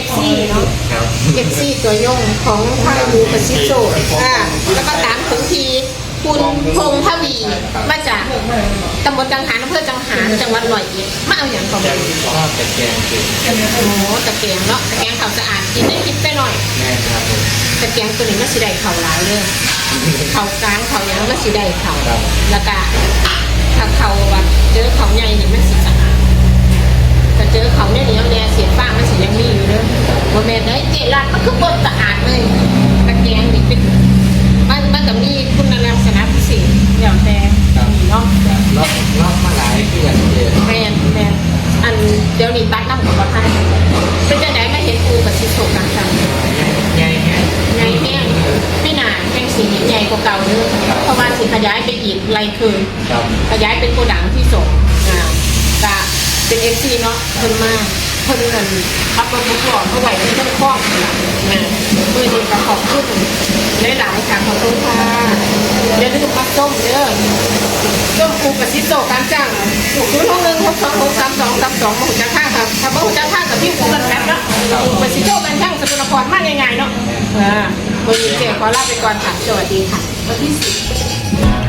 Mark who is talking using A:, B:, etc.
A: FC เนาะ FC ตัวยงของทางบูประสิทธิ์โซแล้วก็ตามถึงทีคุณพงษ์ทวีมาจากตำบลจังหารอำเภอจังหารจังหวัดร้อยเอ็ดมาเอาอย่างของ
B: ชอบตะแกรงคือ
A: โอ้ตะแกรงเนาะตะแกรงเขาสะอาดกินได้กินไปหน่อย
B: แม่ครับผม
A: ตะแกรงตัวนี้มันสีได้เข่าหลายเลยเข่ากลางเข่ายังมันสีได้เข่าแล้วก็ถ้าเข่าแบบเจอเข่าใหญ่นี่มันสีสะอาดแต่เจอเข่าเนี่ยเหนียวแน่เสียฟ้ามันสียังมีอยู่เลยโมเมนต์ได้เจรัดมันคือบดสะอาดเลยตะแกรงนี่เป็นมันจะมีคุณลักษณะพิเศษอย่างแต่เนาะ
B: ล็อกมาหลายเพื่อนเยอะ
A: แมนอันเดี๋ยวนี้ตัดน้ำกับประทานเป็นจะไหนไม่เห็นปูกับชิโซกันจัง
B: ใหญ่แง่
A: ไงแห้งพี่นาแห้งสีใหญ่กว่าเก่าเนื้อเพราะว่าสิขยายไปอีกไรคืน
B: ครับ
A: ขยายเป็นโกดังที่ส่งกะเป็นFCเนาะเพิ่นมากเพิ่นเงินขับรถบุกหลอกเขาไหวเป็นเพิ่นคล้องนะเพื่อที่จะขอบคุณหลายๆค่ะขอบคุณค่ะเดี๋ยวดูมาส้มเด้อส้มปูกับซิโซการจ้าง06162632232มาหุ่นจะท่าครับถ้ามาหุ่นจะท่ากับพี่ปูกันแป๊บเนาะปูกับซิโซการจ้างสกลนครมากง่ายๆเนาะวันนี้เจ๊ขอลาไปก่อนค่ะสวัสดีค่ะวันที่10